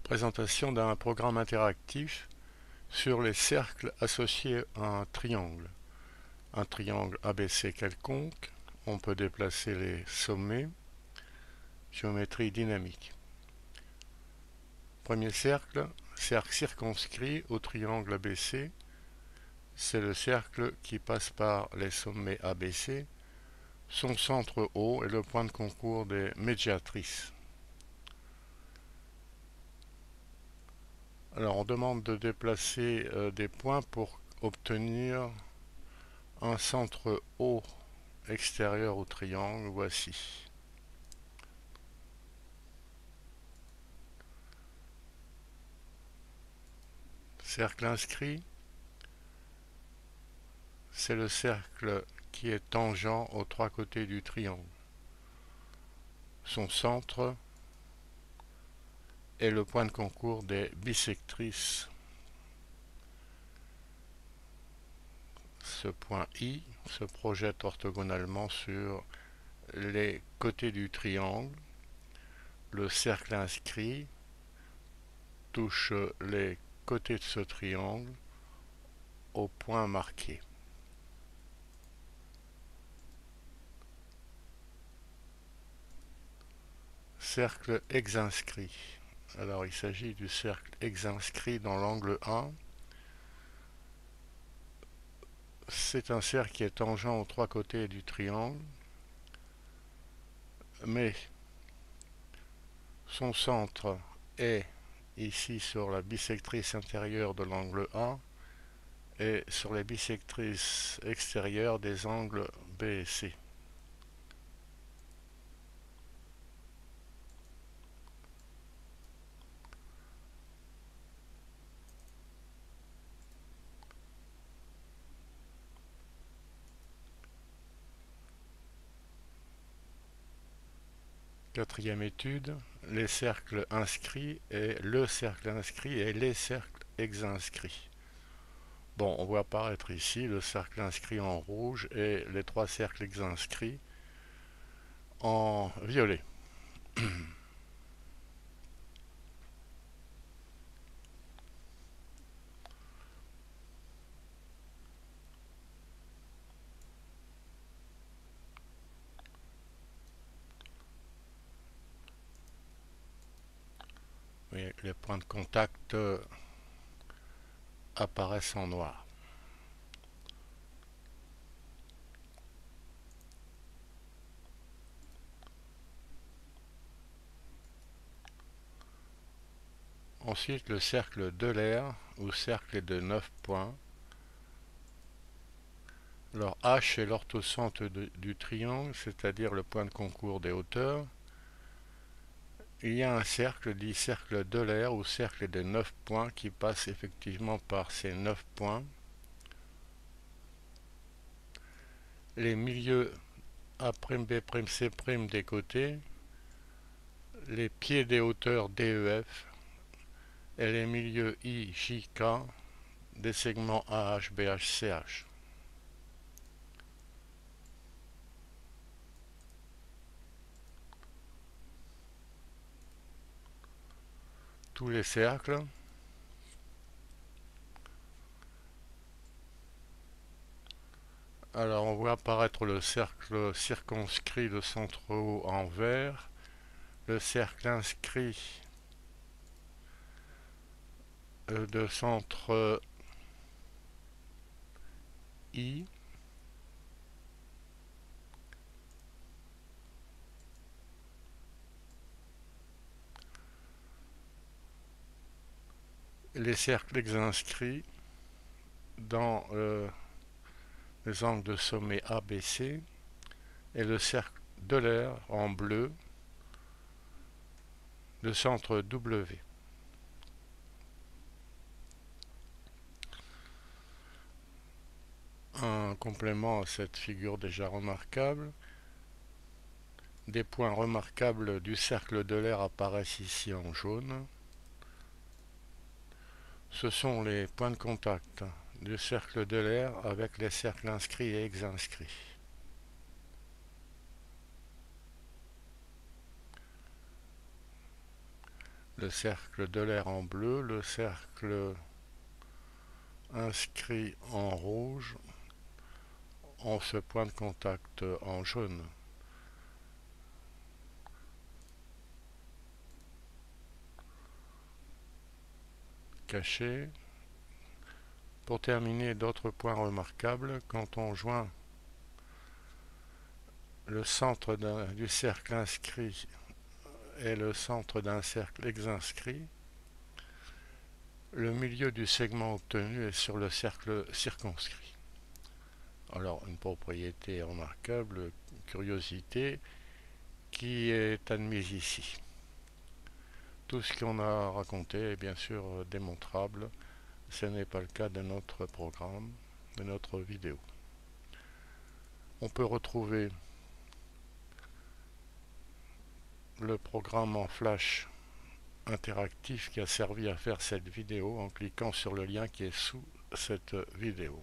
Présentation d'un programme interactif sur les cercles associés à un triangle. Un triangle ABC quelconque, on peut déplacer les sommets. Géométrie dynamique. Premier cercle, cercle circonscrit au triangle ABC. C'est le cercle qui passe par les sommets ABC. Son centre O est le point de concours des médiatrices. Alors on demande de déplacer des points pour obtenir un centre O extérieur au triangle. Voici. Cercle inscrit, c'est le cercle qui est tangent aux trois côtés du triangle. Son centre est le point de concours des bisectrices. Ce point I se projette orthogonalement sur les côtés du triangle. Le cercle inscrit touche les côtés de ce triangle au point marqué. Cercle exinscrit. Alors il s'agit du cercle exinscrit dans l'angle 1. C'est un cercle qui est tangent aux trois côtés du triangle, mais son centre est ici sur la bisectrice intérieure de l'angle A et sur les bisectrices extérieures des angles B et C. Quatrième étude, les cercles inscrits et le cercle inscrit et les cercles exinscrits. Bon, on voit apparaître ici le cercle inscrit en rouge et les trois cercles exinscrits en violet. Et les points de contact apparaissent en noir. Ensuite, le cercle d'Euler, ou cercle de 9 points. Alors H est l'orthocentre du triangle, c'est-à-dire le point de concours des hauteurs. Il y a un cercle dit cercle d'Euler, ou cercle de 9 points, qui passe effectivement par ces 9 points. Les milieux A'B'C' des côtés, les pieds des hauteurs DEF et les milieux IJK des segments AH, BH, CH. Tous les cercles Alors on voit apparaître le cercle circonscrit de centre O en vert, le cercle inscrit de centre I, les cercles exinscrits dans les angles de sommet ABC et le cercle d'Euler en bleu de centre W. Un complément à cette figure déjà remarquable. Des points remarquables du cercle d'Euler apparaissent ici en jaune. Ce sont les points de contact du cercle d'Euler avec les cercles inscrits et exinscrits. le cercle de l'air en bleu, le cercle inscrit en rouge, ont ce point de contact en jaune. Caché. Pour terminer, d'autres points remarquables, quand on joint le centre du cercle inscrit et le centre d'un cercle ex-inscrit, le milieu du segment obtenu est sur le cercle circonscrit. Alors, une propriété remarquable, curiosité, qui est admise ici. Tout ce qu'on a raconté est bien sûr démontrable. Ce n'est pas le cas de notre programme, de notre vidéo. On peut retrouver le programme en flash interactif qui a servi à faire cette vidéo en cliquant sur le lien qui est sous cette vidéo.